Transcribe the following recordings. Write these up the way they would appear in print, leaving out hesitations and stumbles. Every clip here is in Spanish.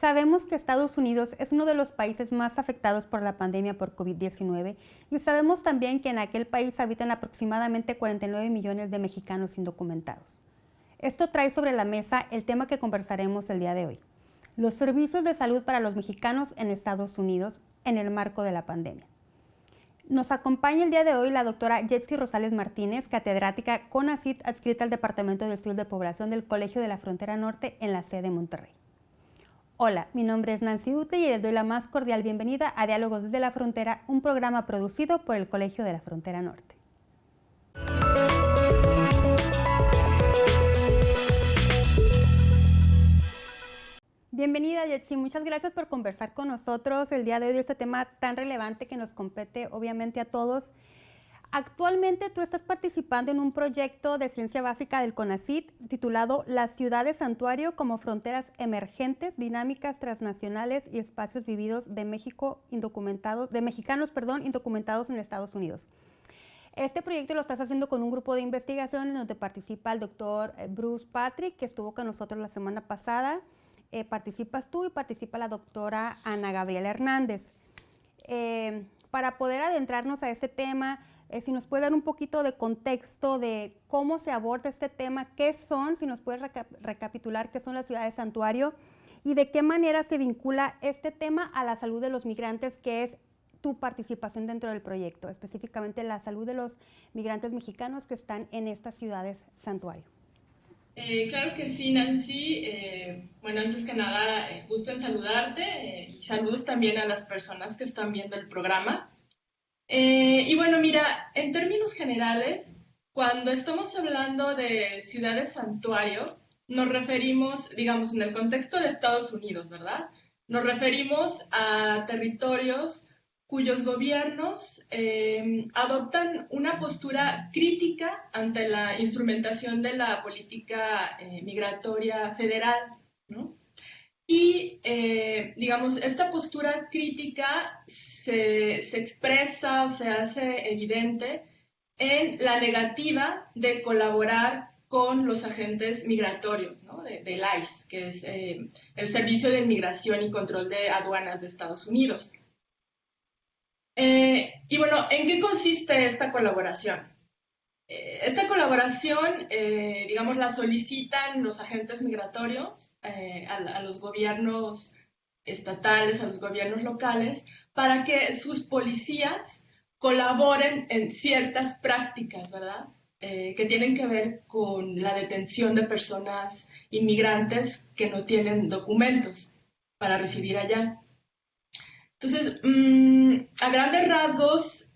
Sabemos que Estados Unidos es uno de los países más afectados por la pandemia por COVID-19 y sabemos también que en aquel país habitan aproximadamente 49 millones de mexicanos indocumentados. Esto trae sobre la mesa el tema que conversaremos el día de hoy: los servicios de salud para los mexicanos en Estados Unidos en el marco de la pandemia. Nos acompaña el día de hoy la doctora Yetsi Rosales Martínez, catedrática CONACYT adscrita al Departamento de Estudios de Población del Colegio de la Frontera Norte en la sede de Monterrey. Hola, mi nombre es Nancy Ute y les doy la más cordial bienvenida a Diálogos desde la Frontera, un programa producido por el Colegio de la Frontera Norte. Bienvenida, Yetsi, muchas gracias por conversar con nosotros el día de hoy de este tema tan relevante que nos compete obviamente a todos. Actualmente tú estás participando en un proyecto de ciencia básica del CONACYT titulado Las ciudades santuario como fronteras emergentes, dinámicas transnacionales y espacios vividos de mexicanos indocumentados en Estados Unidos. Este proyecto lo estás haciendo con un grupo de investigación en donde participa el doctor Bruce Patrick, que estuvo con nosotros la semana pasada. Participas tú y participa la doctora Ana Gabriela Hernández. Para poder adentrarnos a este tema, si nos puede dar un poquito de contexto de cómo se aborda este tema, qué son, si nos puedes recapitular qué son las ciudades santuario y de qué manera se vincula este tema a la salud de los migrantes, que es tu participación dentro del proyecto, específicamente la salud de los migrantes mexicanos que están en estas ciudades santuario. Claro que sí, Nancy. Bueno, antes que nada, gusto en saludarte y saludos también a las personas que están viendo el programa. Y bueno, mira, en términos generales, cuando estamos hablando de ciudades santuario, nos referimos, digamos, en el contexto de Estados Unidos, ¿verdad? Nos referimos a territorios cuyos gobiernos adoptan una postura crítica ante la instrumentación de la política migratoria federal, ¿no? Y, digamos, esta postura crítica se expresa o se hace evidente en la negativa de colaborar con los agentes migratorios, ¿no? del ICE, que es el Servicio de Inmigración y Control de Aduanas de Estados Unidos. Y bueno, ¿en qué consiste esta colaboración? Esta colaboración, digamos, la solicitan los agentes migratorios a los gobiernos estatales, a los gobiernos locales, para que sus policías colaboren en ciertas prácticas, ¿verdad? Que tienen que ver con la detención de personas inmigrantes que no tienen documentos para residir allá. Entonces, a grandes rasgos,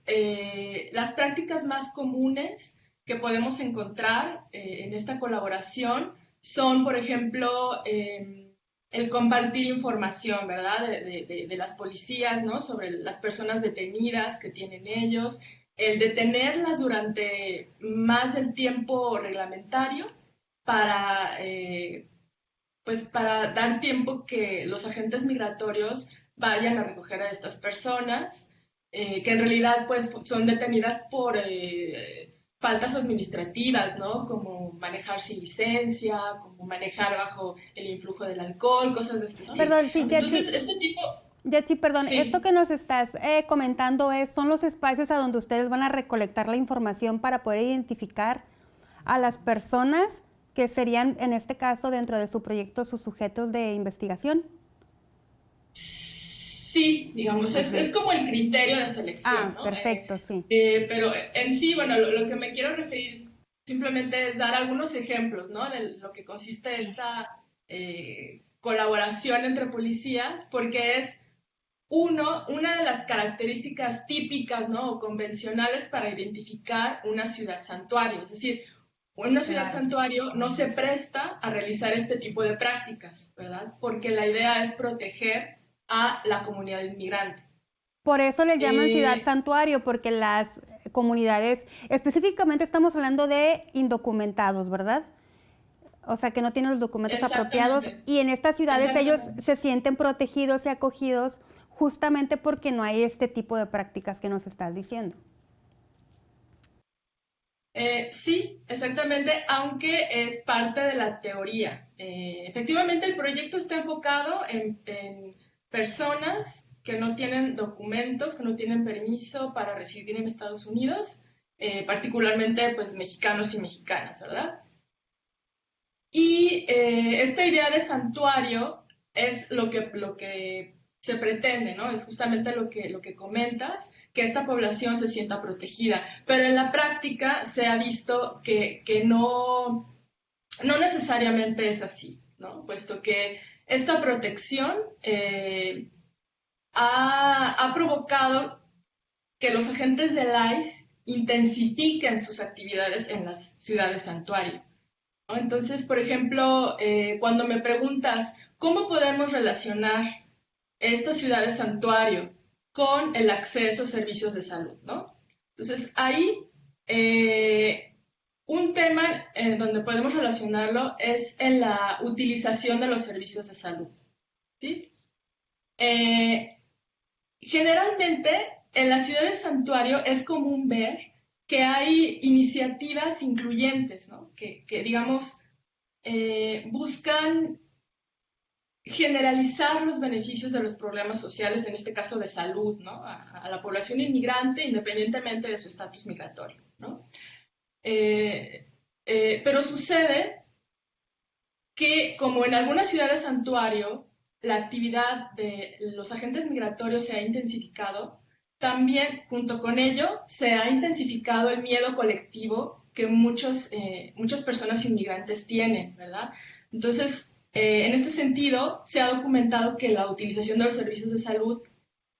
las prácticas más comunes que podemos encontrar en esta colaboración son, por ejemplo, el compartir información, ¿verdad?, de las policías, ¿no?, sobre las personas detenidas que tienen ellos, el detenerlas durante más del tiempo reglamentario para, pues, para dar tiempo que los agentes migratorios vayan a recoger a estas personas, que en realidad pues son detenidas por faltas administrativas, ¿no? Como manejar sin licencia, como manejar bajo el influjo del alcohol, cosas de este estilo. Perdón, sí, Entonces, este tipo... Yetsi, perdón, Sí. Esto que nos estás comentando son los espacios a donde ustedes van a recolectar la información para poder identificar a las personas que serían, en este caso, dentro de su proyecto, sus sujetos de investigación. Sí, digamos, es como el criterio de selección, ¿no? Perfecto, sí. Pero en sí, bueno, lo que me quiero referir simplemente es dar algunos ejemplos, ¿no? De lo que consiste esta colaboración entre policías, porque es una de las características típicas, ¿no?, o convencionales para identificar una ciudad santuario. Es decir, una ciudad santuario no se presta a realizar este tipo de prácticas, ¿verdad? Porque la idea es proteger a la comunidad inmigrante. Por eso les llaman ciudad santuario, porque las comunidades, específicamente estamos hablando de indocumentados, ¿verdad? O sea, que no tienen los documentos apropiados, y en estas ciudades ellos se sienten protegidos y acogidos justamente porque no hay este tipo de prácticas que nos estás diciendo. Sí, exactamente, aunque es parte de la teoría. Efectivamente, el proyecto está enfocado en personas que no tienen documentos, que no tienen permiso para residir en Estados Unidos, particularmente pues mexicanos y mexicanas, ¿verdad? Y esta idea de santuario es lo que se pretende, ¿no? Es justamente lo que comentas, que esta población se sienta protegida. Pero en la práctica se ha visto que no necesariamente es así, ¿no? Puesto que esta protección ha provocado que los agentes del ICE intensifiquen sus actividades en las ciudades santuario, ¿no? Entonces, por ejemplo, cuando me preguntas cómo podemos relacionar esta ciudad de santuario con el acceso a servicios de salud, ¿no? Entonces, ahí un tema en donde podemos relacionarlo es en la utilización de los servicios de salud, ¿sí? Eh, Generalmente, en las ciudades santuario es común ver que hay iniciativas incluyentes, ¿no? Que digamos, buscan generalizar los beneficios de los programas sociales, en este caso de salud, ¿no? A la población inmigrante independientemente de su estatus migratorio, ¿no? Eh, pero sucede que, como en algunas ciudades santuario, la actividad de los agentes migratorios se ha intensificado, también junto con ello se ha intensificado el miedo colectivo que muchas personas inmigrantes tienen, ¿verdad? Entonces, en este sentido, se ha documentado que la utilización de los servicios de salud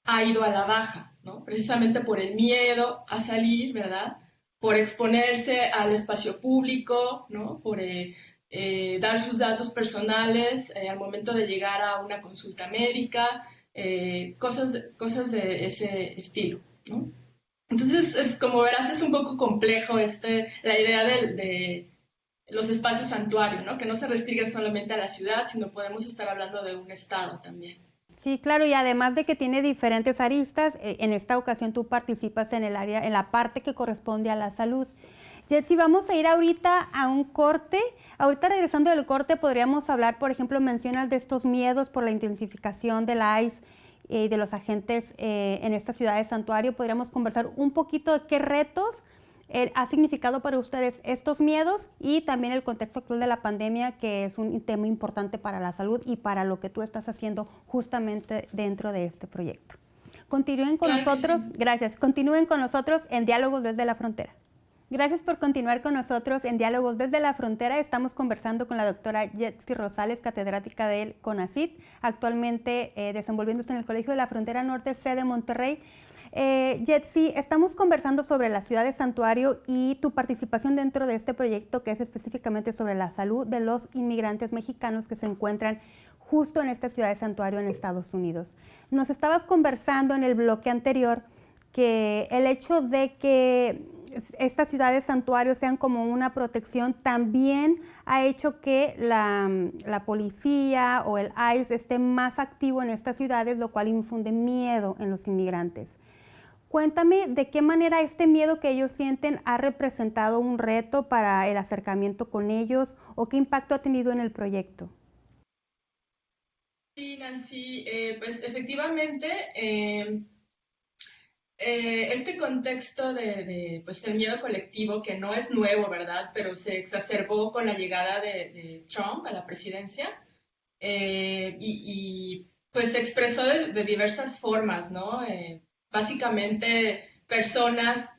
ha ido a la baja, ¿no? Precisamente por el miedo a salir, ¿verdad? Por exponerse al espacio público, ¿no? Por dar sus datos personales al momento de llegar a una consulta médica, cosas de ese estilo, ¿no? Entonces, como verás, es un poco complejo la idea de los espacios santuario, ¿no? Que no se restringen solamente a la ciudad, sino podemos estar hablando de un estado también. Sí, claro, y además de que tiene diferentes aristas, en esta ocasión tú participas en el área, en la parte que corresponde a la salud. Jetsi, vamos a ir ahorita a un corte. Ahorita regresando del corte podríamos hablar, por ejemplo, mencionas de estos miedos por la intensificación de la ICE y de los agentes en esta ciudad de santuario. Podríamos conversar un poquito de qué retos ha significado para ustedes estos miedos y también el contexto actual de la pandemia, que es un tema importante para la salud y para lo que tú estás haciendo justamente dentro de este proyecto. Continúen con nosotros, gracias, continúen con nosotros en Diálogos desde la Frontera. Gracias por continuar con nosotros en Diálogos desde la Frontera. Estamos conversando con la doctora Jetsi Rosales, catedrática del CONACYT, actualmente desenvolviéndose en el Colegio de la Frontera Norte, sede Monterrey. Jetsi, estamos conversando sobre la ciudad de santuario y tu participación dentro de este proyecto, que es específicamente sobre la salud de los inmigrantes mexicanos que se encuentran justo en esta ciudad de santuario en Estados Unidos. Nos estabas conversando en el bloque anterior que el hecho de que estas ciudades santuarios sean como una protección también ha hecho que la policía o el ICE esté más activo en estas ciudades, lo cual infunde miedo en los inmigrantes. Cuéntame de qué manera este miedo que ellos sienten ha representado un reto para el acercamiento con ellos o qué impacto ha tenido en el proyecto. Sí, Nancy, pues efectivamente este contexto pues, el miedo colectivo, que no es nuevo, ¿verdad? Pero se exacerbó con la llegada de Trump a la presidencia pues se expresó de diversas formas, ¿no? Básicamente personas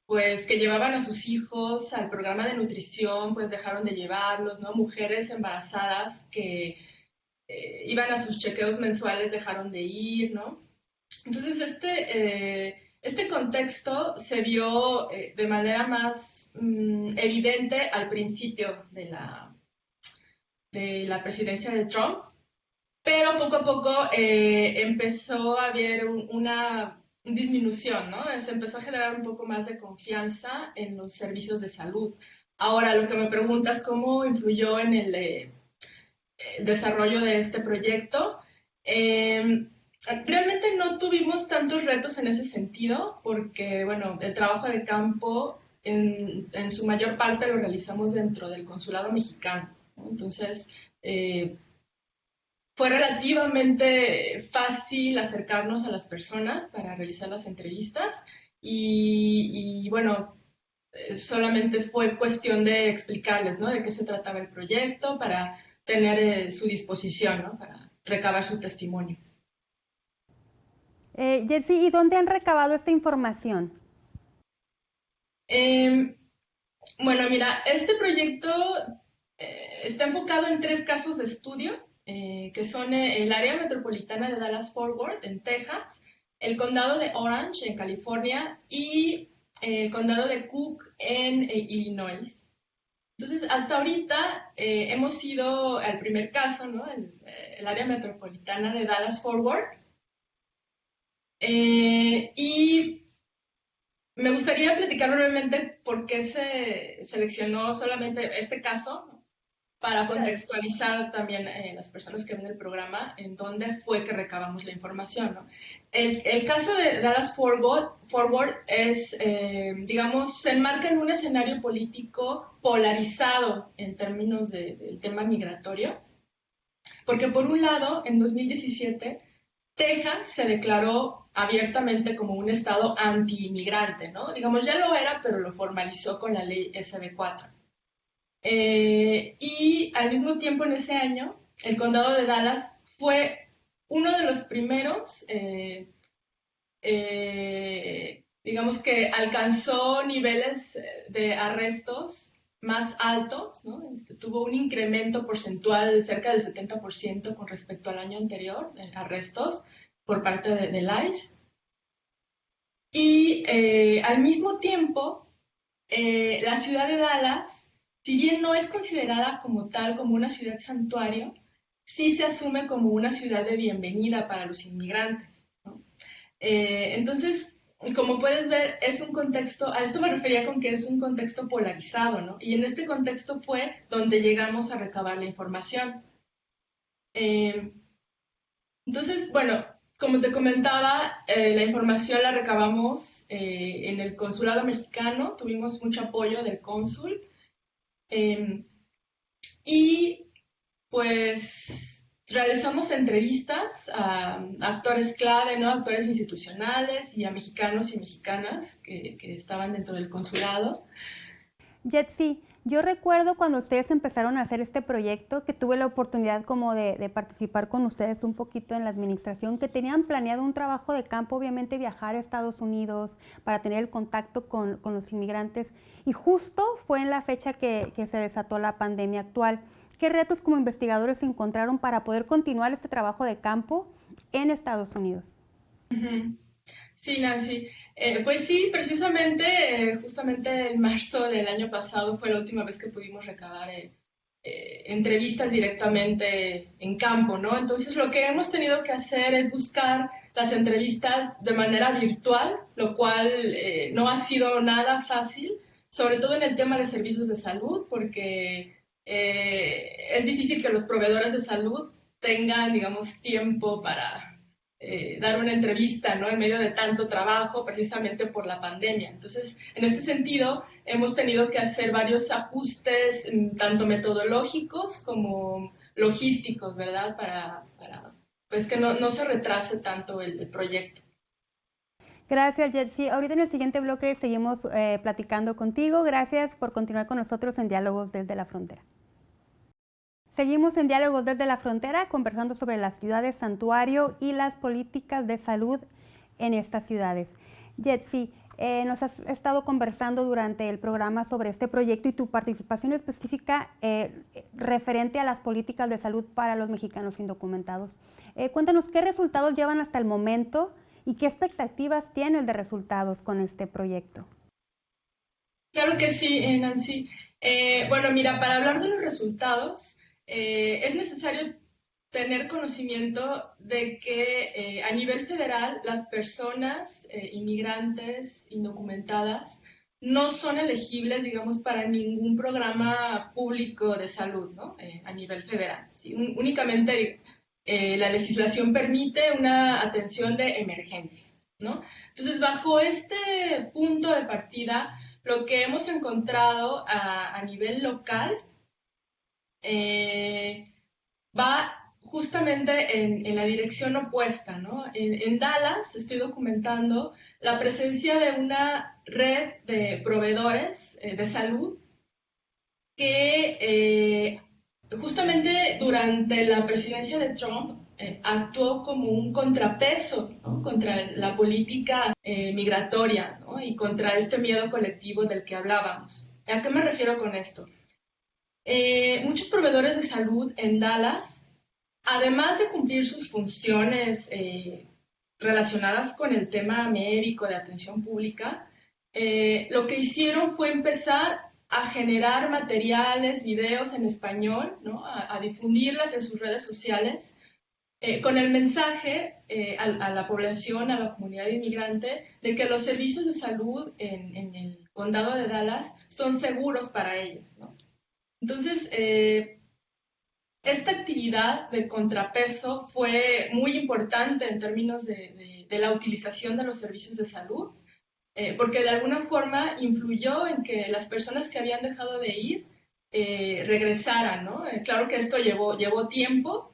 pues, que llevaban a sus hijos al programa de nutrición, pues dejaron de llevarlos, ¿no? Mujeres embarazadas que iban a sus chequeos mensuales, dejaron de ir, ¿no? Entonces, este contexto se vio de manera más evidente al principio de la presidencia de Trump, pero poco a poco empezó a haber una disminución, ¿no? Se empezó a generar un poco más de confianza en los servicios de salud. Ahora, lo que me preguntas, ¿cómo influyó en el desarrollo de este proyecto? Realmente no tuvimos tantos retos en ese sentido, porque, bueno, el trabajo de campo en su mayor parte lo realizamos dentro del consulado mexicano, ¿no? Entonces, eh, fue relativamente fácil acercarnos a las personas para realizar las entrevistas y bueno, solamente fue cuestión de explicarles, ¿no? De qué se trataba el proyecto para tener su disposición, ¿no? Para recabar su testimonio. Jetsi, ¿y dónde han recabado esta información? Eh, bueno, mira, este proyecto está enfocado en 3 casos de estudio, que son el área metropolitana de Dallas-Fort Worth, en Texas, el condado de Orange, en California, y el condado de Cook, en Illinois. Entonces, hasta ahorita hemos ido al primer caso, ¿no? El área metropolitana de Dallas-Fort Worth, y me gustaría platicar brevemente por qué se seleccionó solamente este caso, ¿no? Para contextualizar también las personas que ven el programa en dónde fue que recabamos la información, ¿no? El caso de Dallas Forward es, digamos, se enmarca en un escenario político polarizado en términos del tema migratorio, porque por un lado, en 2017, Texas se declaró abiertamente como un estado anti-inmigrante, ¿no? Digamos, ya lo era, pero lo formalizó con la ley SB4. Y al mismo tiempo, en ese año, el condado de Dallas fue uno de los primeros, digamos que alcanzó niveles de arrestos más altos, ¿no? Tuvo un incremento porcentual de cerca del 70% con respecto al año anterior, en arrestos por parte del ICE. Y al mismo tiempo, la ciudad de Dallas, si bien no es considerada como tal, como una ciudad santuario, sí se asume como una ciudad de bienvenida para los inmigrantes, ¿no? Entonces, como puedes ver, es un contexto, a esto me refería con que es un contexto polarizado, ¿no? Y en este contexto fue donde llegamos a recabar la información. Eh, entonces, bueno, como te comentaba, la información la recabamos en el consulado mexicano, tuvimos mucho apoyo del cónsul. Eh, y pues realizamos entrevistas a actores clave, ¿no? Actores institucionales y a mexicanos y mexicanas que estaban dentro del consulado. Jetsi, yo recuerdo cuando ustedes empezaron a hacer este proyecto que tuve la oportunidad como de participar con ustedes un poquito en la administración, que tenían planeado un trabajo de campo, obviamente viajar a Estados Unidos para tener el contacto con los inmigrantes, y justo fue en la fecha que se desató la pandemia actual. ¿Qué retos como investigadores encontraron para poder continuar este trabajo de campo en Estados Unidos? Uh-huh. Sí, Nancy. Pues sí, precisamente, justamente en marzo del año pasado fue la última vez que pudimos recabar entrevistas directamente en campo, ¿no? Entonces lo que hemos tenido que hacer es buscar las entrevistas de manera virtual, lo cual no ha sido nada fácil, sobre todo en el tema de servicios de salud, porque es difícil que los proveedores de salud tengan, digamos, tiempo para dar una entrevista, ¿no? En medio de tanto trabajo, precisamente por la pandemia. Entonces, en este sentido, hemos tenido que hacer varios ajustes, tanto metodológicos como logísticos, ¿verdad? Para pues que no se retrase tanto el proyecto. Gracias, Jetsi. Ahorita en el siguiente bloque seguimos platicando contigo. Gracias por continuar con nosotros en Diálogos desde la Frontera. Seguimos en Diálogos desde la Frontera conversando sobre las ciudades santuario y las políticas de salud en estas ciudades. Jetsi, nos has estado conversando durante el programa sobre este proyecto y tu participación específica referente a las políticas de salud para los mexicanos indocumentados. Cuéntanos qué resultados llevan hasta el momento y qué expectativas tienes de resultados con este proyecto. Claro que sí, Nancy. Bueno, mira, para hablar de los resultados, es necesario tener conocimiento de que a nivel federal las personas inmigrantes, indocumentadas, no son elegibles, digamos, para ningún programa público de salud, ¿no? A nivel federal. ¿Sí? Únicamente la legislación permite una atención de emergencia, ¿no? Entonces, bajo este punto de partida, lo que hemos encontrado a nivel local va justamente en la dirección opuesta, ¿no? En Dallas estoy documentando la presencia de una red de proveedores de salud que justamente durante la presidencia de Trump actuó como un contrapeso, ¿no? Contra la política migratoria, ¿no? Y contra este miedo colectivo del que hablábamos. ¿A qué me refiero con esto? Muchos proveedores de salud en Dallas, además de cumplir sus funciones relacionadas con el tema médico de atención pública, lo que hicieron fue empezar a generar materiales, videos en español, ¿no? A difundirlas en sus redes sociales, con el mensaje a la población, a la comunidad inmigrante, de que los servicios de salud en el condado de Dallas son seguros para ellos, ¿no? Entonces, esta actividad de contrapeso fue muy importante en términos de la utilización de los servicios de salud, porque de alguna forma influyó en que las personas que habían dejado de ir regresaran, ¿no? Claro que esto llevó tiempo,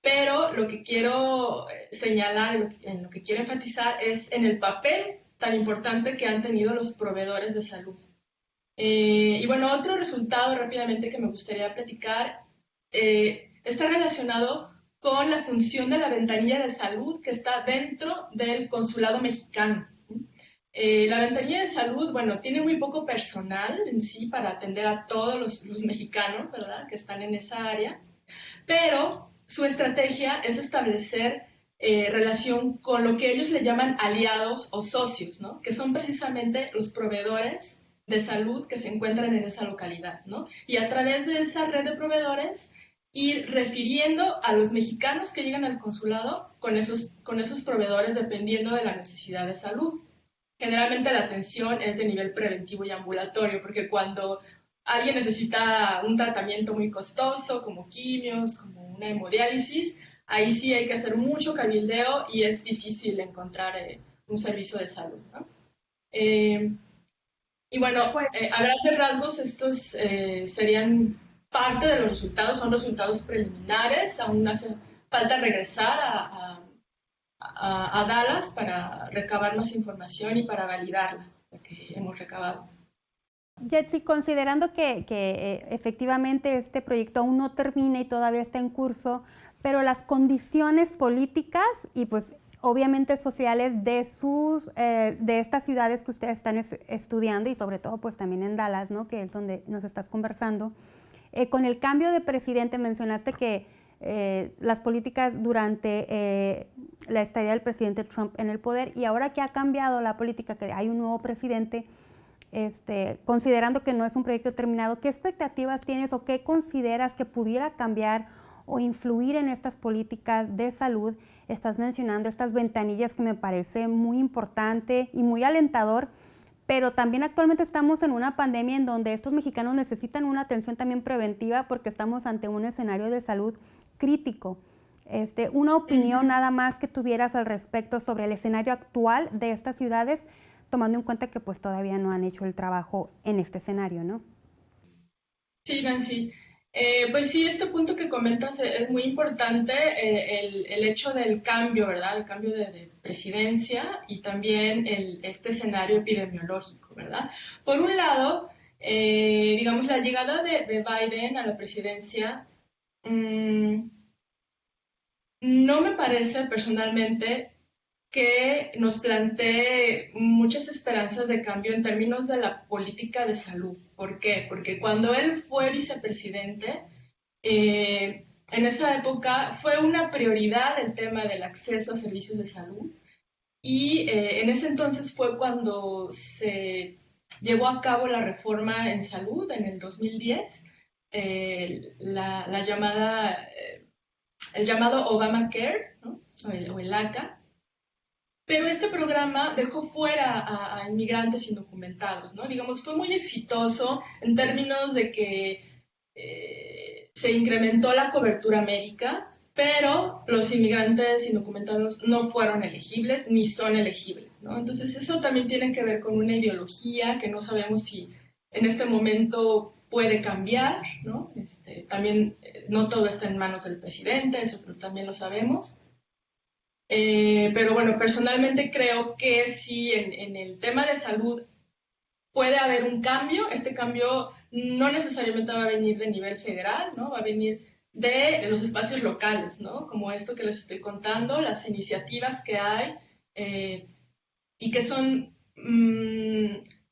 pero lo que quiero señalar, en lo que quiero enfatizar es en el papel tan importante que han tenido los proveedores de salud. Y bueno, otro resultado rápidamente que me gustaría platicar está relacionado con la función de la ventanilla de salud que está dentro del consulado mexicano. La ventanilla de salud, bueno, tiene muy poco personal en sí para atender a todos los mexicanos, ¿verdad?, que están en esa área, pero su estrategia es establecer relación con lo que ellos le llaman aliados o socios, ¿no?, que son precisamente los proveedores de salud que se encuentran en esa localidad, ¿no? Y a través de esa red de proveedores ir refiriendo a los mexicanos que llegan al consulado con esos proveedores dependiendo de la necesidad de salud. Generalmente la atención es de nivel preventivo y ambulatorio, porque cuando alguien necesita un tratamiento muy costoso, como quimios, como una hemodiálisis, ahí sí hay que hacer mucho cabildeo y es difícil encontrar un servicio de salud, ¿no? Y bueno, Pues a grandes rasgos estos serían parte de los resultados, son resultados preliminares, aún hace falta regresar a Dallas para recabar más información y para validarla, lo que hemos recabado. Jetsi, considerando que efectivamente este proyecto aún no termina y todavía está en curso, pero las condiciones políticas y pues obviamente sociales de estas ciudades que ustedes están estudiando y sobre todo pues también en Dallas, ¿no?, que es donde nos estás conversando, con el cambio de presidente mencionaste que las políticas durante la estadía del presidente Trump en el poder y ahora que ha cambiado la política, que hay un nuevo presidente, considerando que no es un proyecto terminado, ¿qué expectativas tienes o qué consideras que pudiera cambiar o influir en estas políticas de salud? Estás mencionando estas ventanillas que me parece muy importante y muy alentador, pero también actualmente estamos en una pandemia en donde estos mexicanos necesitan una atención también preventiva porque estamos ante un escenario de salud crítico. Una opinión nada más que tuvieras al respecto sobre el escenario actual de estas ciudades, tomando en cuenta que pues todavía no han hecho el trabajo en este escenario, ¿no? Sí, Nancy. Pues sí, este punto que comentas es muy importante, el hecho del cambio, ¿verdad? El cambio de presidencia y también este escenario epidemiológico, ¿verdad? Por un lado, digamos, la llegada de Biden a la presidencia no me parece personalmente que nos plantee muchas esperanzas de cambio en términos de la política de salud. ¿Por qué? Porque cuando él fue vicepresidente, en esa época fue una prioridad el tema del acceso a servicios de salud y en ese entonces fue cuando se llevó a cabo la reforma en salud en el 2010, la llamada, el llamado Obamacare, ¿no?, o el ACA. Pero este programa dejó fuera a inmigrantes indocumentados, ¿no? Digamos, fue muy exitoso en términos de que se incrementó la cobertura médica, pero los inmigrantes indocumentados no fueron elegibles ni son elegibles, ¿no? Entonces eso también tiene que ver con una ideología que no sabemos si en este momento puede cambiar, ¿no? También no todo está en manos del presidente, eso también lo sabemos. Pero bueno, personalmente creo que sí, en el tema de salud puede haber un cambio. Este cambio no necesariamente va a venir de nivel federal, ¿no? Va a venir de los espacios locales, ¿no? Como esto que les estoy contando, las iniciativas que hay y que son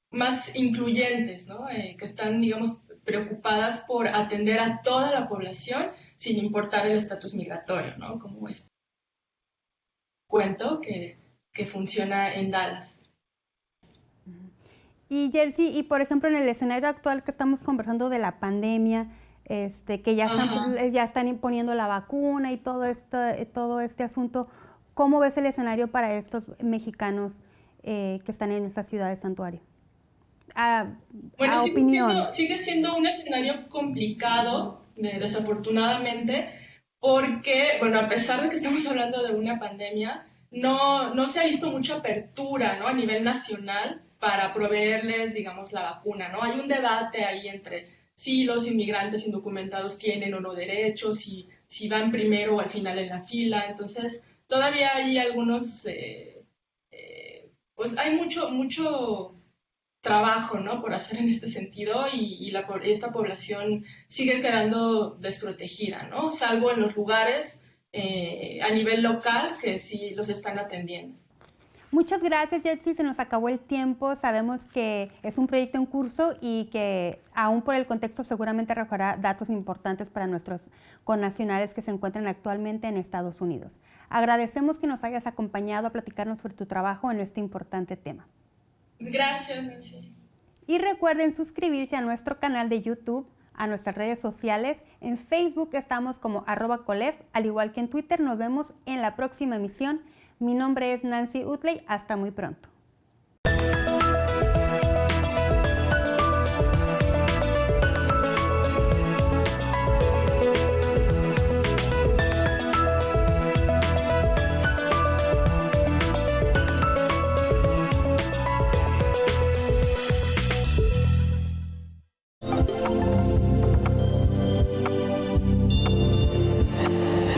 más incluyentes, ¿no? Que están, digamos, preocupadas por atender a toda la población sin importar el estatus migratorio, ¿no? Como este cuento que funciona en Dallas. Y Jersey, y por ejemplo en el escenario actual que estamos conversando de la pandemia, que ya están imponiendo la vacuna y todo este asunto, ¿cómo ves el escenario para estos mexicanos que están en esta ciudad de santuario? Bueno, sigue siendo un escenario complicado, desafortunadamente, porque, bueno, a pesar de que estamos hablando de una pandemia, no se ha visto mucha apertura, ¿no? A nivel nacional para proveerles, digamos, la vacuna, ¿no? Hay un debate ahí entre si los inmigrantes indocumentados tienen o no derechos, si van primero o al final en la fila. Entonces, todavía hay algunos, pues hay mucho trabajo, ¿no? Por hacer en este sentido y esta población sigue quedando desprotegida, ¿no? Salvo en los lugares a nivel local que sí los están atendiendo. Muchas gracias, Jersey. Se nos acabó el tiempo. Sabemos que es un proyecto en curso y que aún por el contexto seguramente arrojará datos importantes para nuestros connacionales que se encuentran actualmente en Estados Unidos. Agradecemos que nos hayas acompañado a platicarnos sobre tu trabajo en este importante tema. Gracias, Nancy. Y recuerden suscribirse a nuestro canal de YouTube, a nuestras redes sociales. En Facebook estamos como @colef, al igual que en Twitter. Nos vemos en la próxima emisión. Mi nombre es Nancy Utley. Hasta muy pronto.